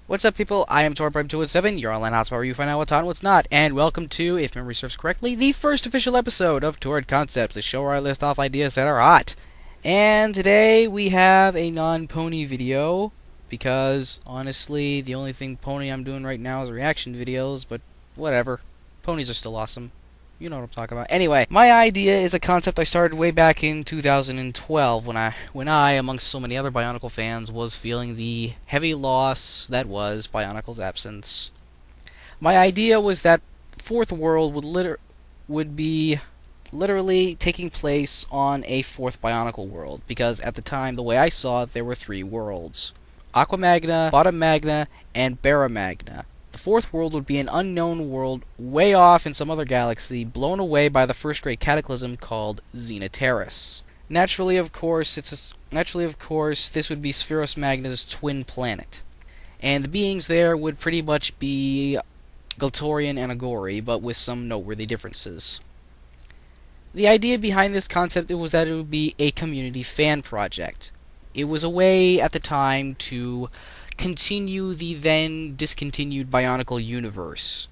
What's up, people? I am TorridConcepts, your online hotspot where you find out what's hot and what's not, and welcome to, if memory serves correctly, the first official episode of TorridConcepts, the show where I list off ideas that are hot. And today we have a non-pony video, because, honestly, the only thing pony I'm doing right now is reaction videos, but whatever. Ponies are still awesome. You know what I'm talking about. Anyway, my idea is a concept I started way back in 2012 when I, amongst so many other Bionicle fans, was feeling the heavy loss that was Bionicle's absence. My idea was that Fourth World would be literally taking place on a fourth Bionicle world, because at the time, the way I saw it, there were three worlds: Aqua Magna, Bottom Magna, and Barra Magna. The fourth world would be an unknown world way off in some other galaxy, blown away by the first great cataclysm called Xenoterris. Naturally, of course, this would be Spheros Magna's twin planet, and the beings there would pretty much be Galtorian and Agori, but with some noteworthy differences. The idea behind this concept was that it would be a community fan project. It was a way at the time to continue the then discontinued Bionicle universe.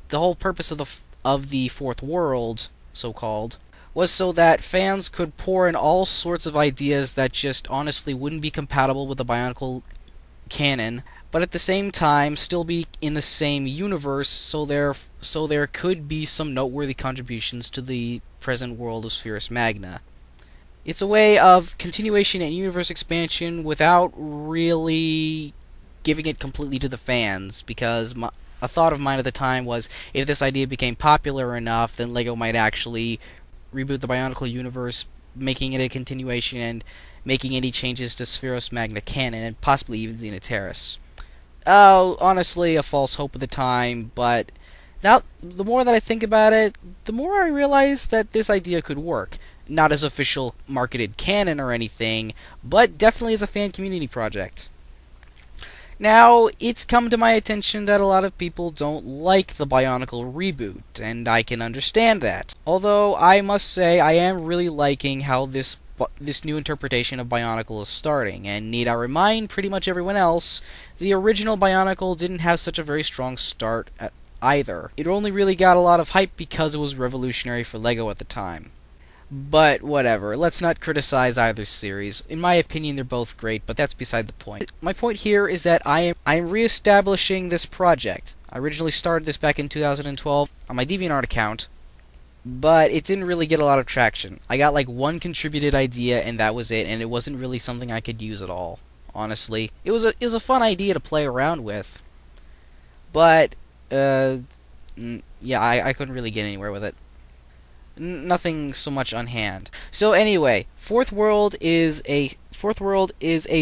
The whole purpose of the fourth world, so-called, was so that fans could pour in all sorts of ideas that just honestly wouldn't be compatible with the Bionicle canon, but at the same time still be in the same universe, so there could be some noteworthy contributions to the present world of Spheros Magna. It's a way of continuation and universe expansion without really giving it completely to the fans, because a thought of mine at the time was, if this idea became popular enough, then LEGO might actually reboot the Bionicle universe, making it a continuation and making any changes to Spheros Magna canon, and possibly even Xenoterris. Honestly, a false hope at the time, but now, the more that I think about it, the more I realize that this idea could work. Not as official marketed canon or anything, but definitely as a fan community project. Now, it's come to my attention that a lot of people don't like the Bionicle reboot, and I can understand that. Although, I must say, I am really liking how this new interpretation of Bionicle is starting, and need I remind pretty much everyone else, the original Bionicle didn't have such a very strong start either. It only really got a lot of hype because it was revolutionary for LEGO at the time. But whatever, let's not criticize either series. In my opinion, they're both great, but that's beside the point. My point here is that I am re-establishing this project. I originally started this back in 2012 on my DeviantArt account, but it didn't really get a lot of traction. I got like one contributed idea, and that was it, and it wasn't really something I could use at all, honestly. It was a fun idea to play around with, but yeah, I couldn't really get anywhere with it. Nothing so much on hand. So anyway, Fourth World is a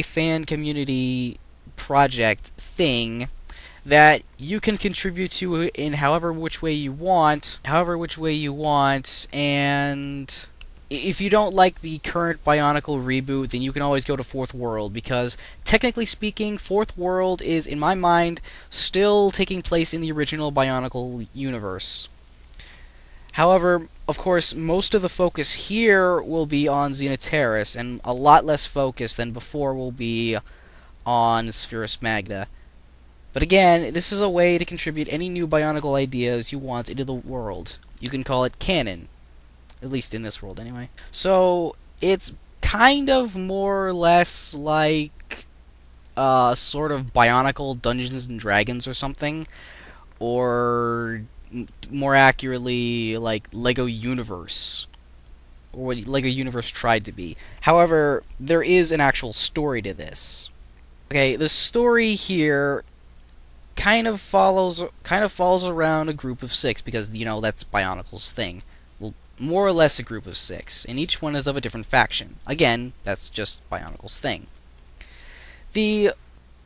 fan community project thing that you can contribute to in however which way you want, and if you don't like the current Bionicle reboot, then you can always go to Fourth World, because technically speaking, Fourth World is, in my mind, still taking place in the original Bionicle universe. However, of course, most of the focus here will be on Xenoterris, and a lot less focus than before will be on Spheros Magna. But again, this is a way to contribute any new Bionicle ideas you want into the world. You can call it canon. At least in this world, anyway. So, it's kind of more or less like sort of Bionicle Dungeons and Dragons or something. Or more accurately, like LEGO Universe, or what LEGO Universe tried to be. However, there is an actual story to this. Okay, the story here kind of falls around a group of 6, because, you know, that's Bionicle's thing. Well, more or less a group of 6, and each one is of a different faction. Again, that's just Bionicle's thing. The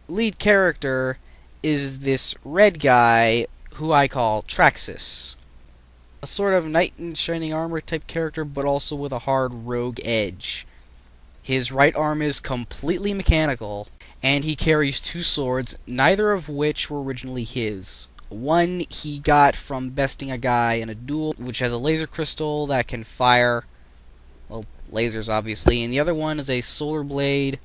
lead character is this red guy who I call Traxxas. A sort of knight in shining armor type character, but also with a hard rogue edge. His right arm is completely mechanical, and he carries 2 swords, neither of which were originally his. One he got from besting a guy in a duel, which has a laser crystal that can fire, well, lasers obviously, and the other one is a solar blade.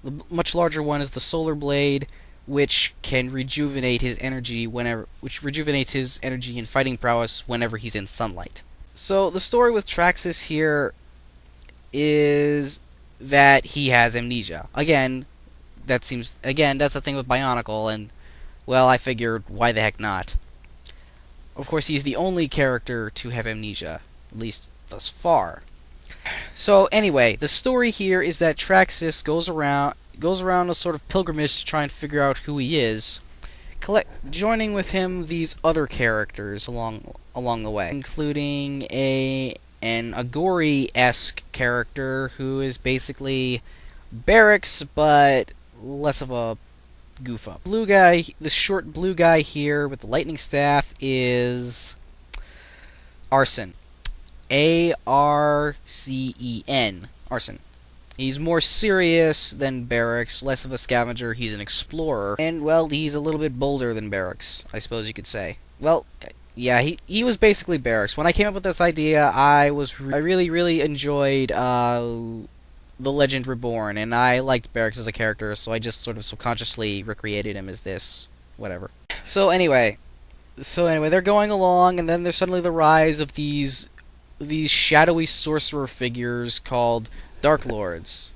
The much larger one is the solar blade, which can rejuvenate his energy which rejuvenates his energy and fighting prowess whenever he's in sunlight. So the story with Traxxas here is that he has amnesia. That's the thing with Bionicle, and well, I figured, why the heck not? Of course, he's the only character to have amnesia, at least thus far. So anyway, the story here is that Traxxas goes around a sort of pilgrimage to try and figure out who he is, joining with him these other characters along the way, including an Agori-esque character who is basically Barracks, but less of a goof up. The short blue guy here with the lightning staff is Arcen. Arcen. Arcen. He's more serious than Barracks, less of a scavenger, he's an explorer, and, well, he's a little bit bolder than Barracks, I suppose you could say. Well, yeah, he was basically Barracks. When I came up with this idea, I really enjoyed The Legend Reborn, and I liked Barracks as a character, so I just sort of subconsciously recreated him as this. Whatever. So anyway, they're going along, and then there's suddenly the rise of these shadowy sorcerer figures called Dark Lords.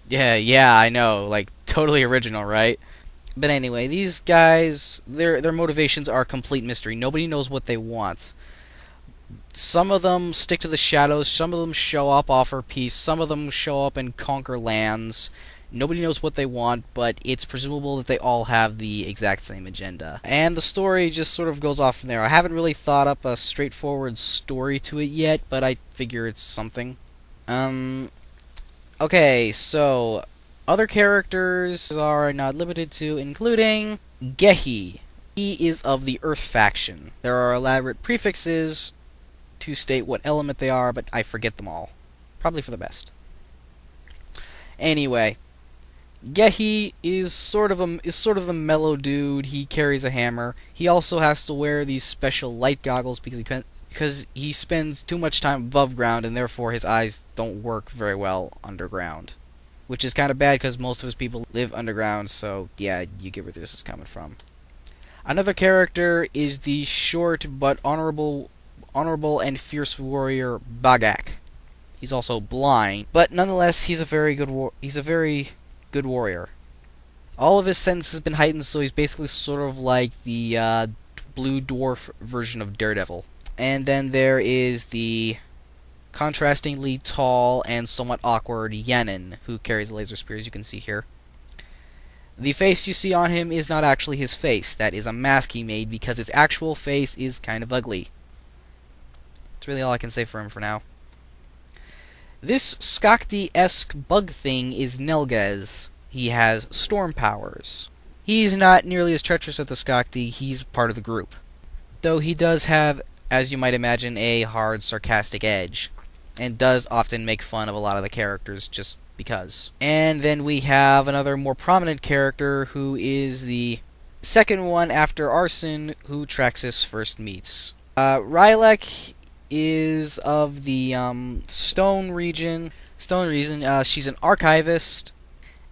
Yeah, I know, like, totally original, right? But anyway, these guys, their motivations are a complete mystery. Nobody knows what they want. Some of them stick to the shadows, some of them show up, offer peace, some of them show up and conquer lands. Nobody knows what they want, but it's presumable that they all have the exact same agenda. And the story just sort of goes off from there. I haven't really thought up a straightforward story to it yet, but I figure it's something. Okay, so other characters are not limited to including Gehi. He is of the Earth faction. There are elaborate prefixes to state what element they are, but I forget them all. Probably for the best. Anyway, Gehi is sort of the mellow dude. He carries a hammer. He also has to wear these special light goggles because he spends too much time above ground, and therefore his eyes don't work very well underground. Which is kind of bad because most of his people live underground, so yeah, you get where this is coming from. Another character is the short but honorable and fierce warrior Bagak. He's also blind, but nonetheless he's a very good warrior. All of his senses have been heightened, so he's basically sort of like the blue dwarf version of Daredevil. And then there is the contrastingly tall and somewhat awkward Yanin, who carries a laser spear, as you can see here. The face you see on him is not actually his face. That is a mask he made because his actual face is kind of ugly. That's really all I can say for him for now. This Skakti-esque bug thing is Nelgez. He has storm powers. He's not nearly as treacherous as the Skakti, he's part of the group. Though he does have, as you might imagine, a hard, sarcastic edge, and does often make fun of a lot of the characters just because. And then we have another more prominent character who is the second one after Arcen, who Traxxas first meets. Rylek is of the Stone region. She's an archivist,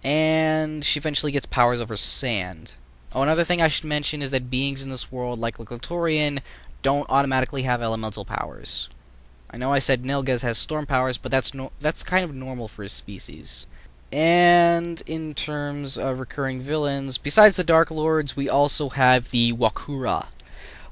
and she eventually gets powers over sand. Oh, another thing I should mention is that beings in this world, like Lictorian, don't automatically have elemental powers. I know I said Nilgaz has storm powers, but that's kind of normal for his species. And in terms of recurring villains, besides the Dark Lords, we also have the Wakura.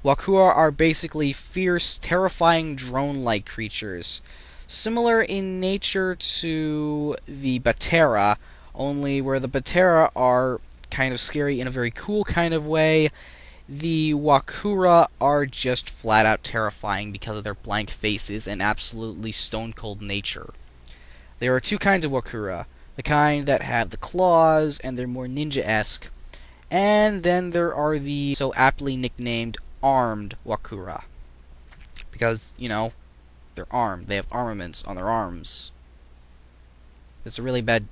Wakura are basically fierce, terrifying drone-like creatures. Similar in nature to the Batera, only where the Batera are kind of scary in a very cool kind of way, the Wakura are just flat-out terrifying because of their blank faces and absolutely stone-cold nature. There are two kinds of Wakura. The kind that have the claws, and they're more ninja-esque. And then there are the so aptly nicknamed armed Wakura. Because, you know, they're armed. They have armaments on their arms. It's a really bad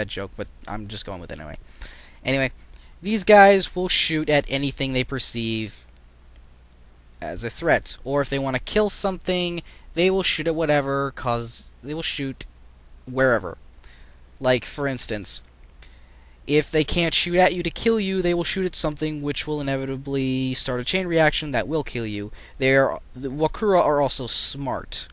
joke, but I'm just going with it anyway. Anyway, these guys will shoot at anything they perceive as a threat. Or if they want to kill something, they will shoot at whatever, cause they will shoot wherever. Like, for instance, If they can't shoot at you to kill you, they will shoot at something which will inevitably start a chain reaction that will kill you. The Wakura are also smart,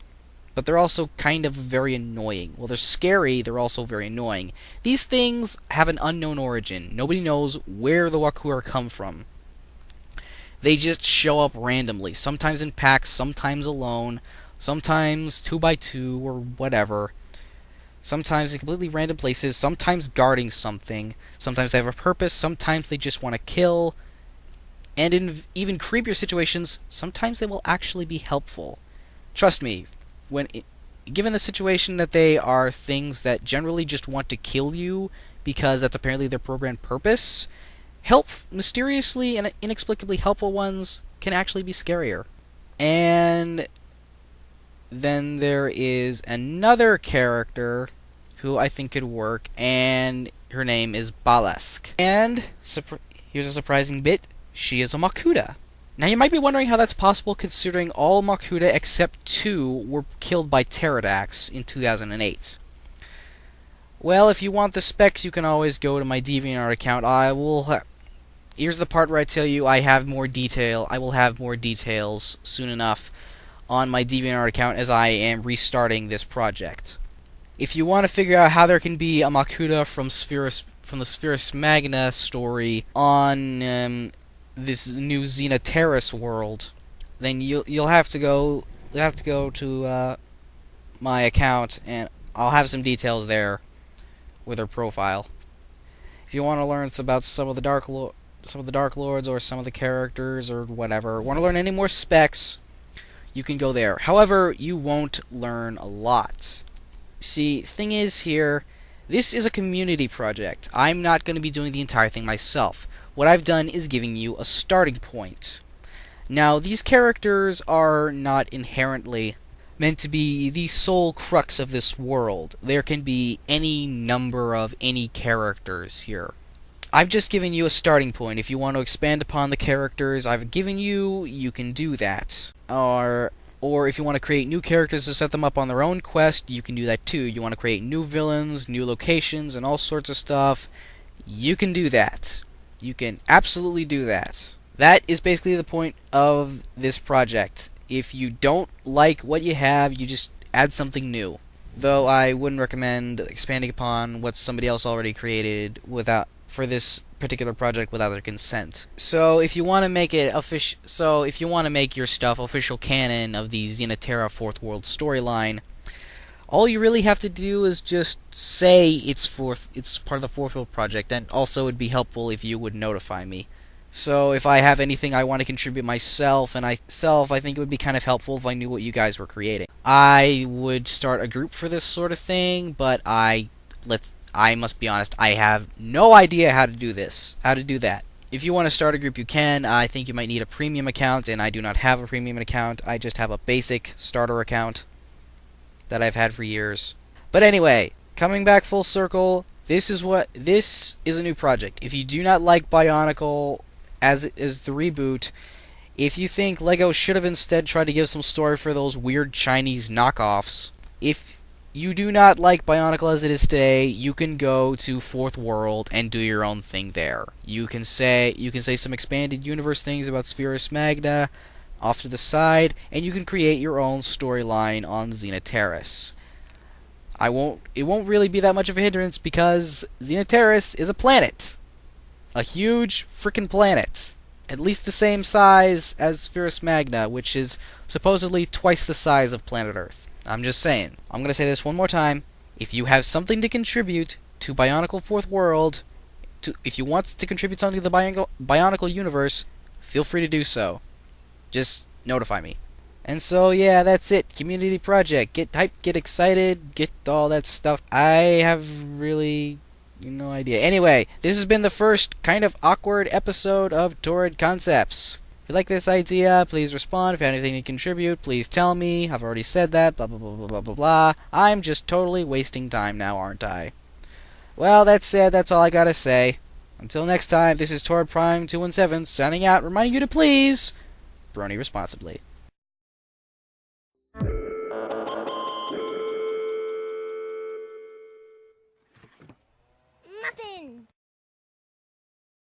but they're also kind of very annoying. Well, they're scary, they're also very annoying. These things have an unknown origin. Nobody knows where the Wakura come from. They just show up randomly, sometimes in packs, sometimes alone, sometimes 2x2 or whatever. Sometimes in completely random places, sometimes guarding something, sometimes they have a purpose, sometimes they just want to kill, and in even creepier situations, sometimes they will actually be helpful. Trust me, given the situation that they are things that generally just want to kill you because that's apparently their programmed purpose, mysteriously and inexplicably helpful ones can actually be scarier. And then there is another character who I think could work, and her name is Balesk. And here's a surprising bit, she is a Makuta. Now you might be wondering how that's possible considering all Makuta except 2 were killed by Pterodax in 2008. Well, if you want the specs, you can always go to my DeviantArt account. Here's the part where I tell you I will have more details soon enough on my DeviantArt account as I am restarting this project. If you want to figure out how there can be a Makuta from the Spherus Magna story on this new Xenoterris world, then you'll have to go to my account, and I'll have some details there with her profile. If you want to learn about some of the Dark Lords or some of the characters or whatever, want to learn any more specs, you can go there. However, you won't learn a lot. See, thing is here, this is a community project. I'm not going to be doing the entire thing myself. What I've done is giving you a starting point. Now, these characters are not inherently meant to be the sole crux of this world. There can be any number of any characters here. I've just given you a starting point. If you want to expand upon the characters I've given you, you can do that. Or if you want to create new characters to set them up on their own quest, you can do that too. You want to create new villains, new locations, and all sorts of stuff, you can do that. You can absolutely do that. That is basically the point of this project. If you don't like what you have, you just add something new. Though I wouldn't recommend expanding upon what somebody else already created for this particular project without their consent. So if you want to make it if you want to make your stuff official canon of the Xenoterra Fourth World storyline, all you really have to do is just say it's part of the Fourth World project, and also it'd be helpful if you would notify me. So if I have anything I want to contribute myself, I think it would be kind of helpful if I knew what you guys were creating. I would start a group for this sort of thing, but I must be honest, I have no idea how to do that. If you want to start a group, you can. I think you might need a premium account, and I do not have a premium account. I just have a basic starter account that I've had for years. But anyway, coming back full circle, this is a new project. If you do not like Bionicle as the reboot, if you think LEGO should have instead tried to give some story for those weird Chinese knockoffs, if you do not like Bionicle as it is today, you can go to Fourth World and do your own thing there. You can say some expanded universe things about Spherus Magna off to the side, and you can create your own storyline on Xenoterris. It won't really be that much of a hindrance because Xenoterris is a planet. A huge frickin' planet. At least the same size as Spherus Magna, which is supposedly twice the size of planet Earth. I'm just saying. I'm going to say this one more time. If you have something to contribute to Bionicle Fourth World, if you want to contribute something to the Bionicle universe, feel free to do so. Just notify me. And so, yeah, that's it. Community project. Get hyped, get excited, get all that stuff. I have really no idea. Anyway, this has been the first kind of awkward episode of TorridConcepts. If you like this idea, please respond. If you have anything to contribute, please tell me. I've already said that. Blah, blah, blah, blah, blah, blah, blah. I'm just totally wasting time now, aren't I? Well, that said, that's all I gotta say. Until next time, this is Torrid Prime 217 signing out, reminding you to please brony responsibly.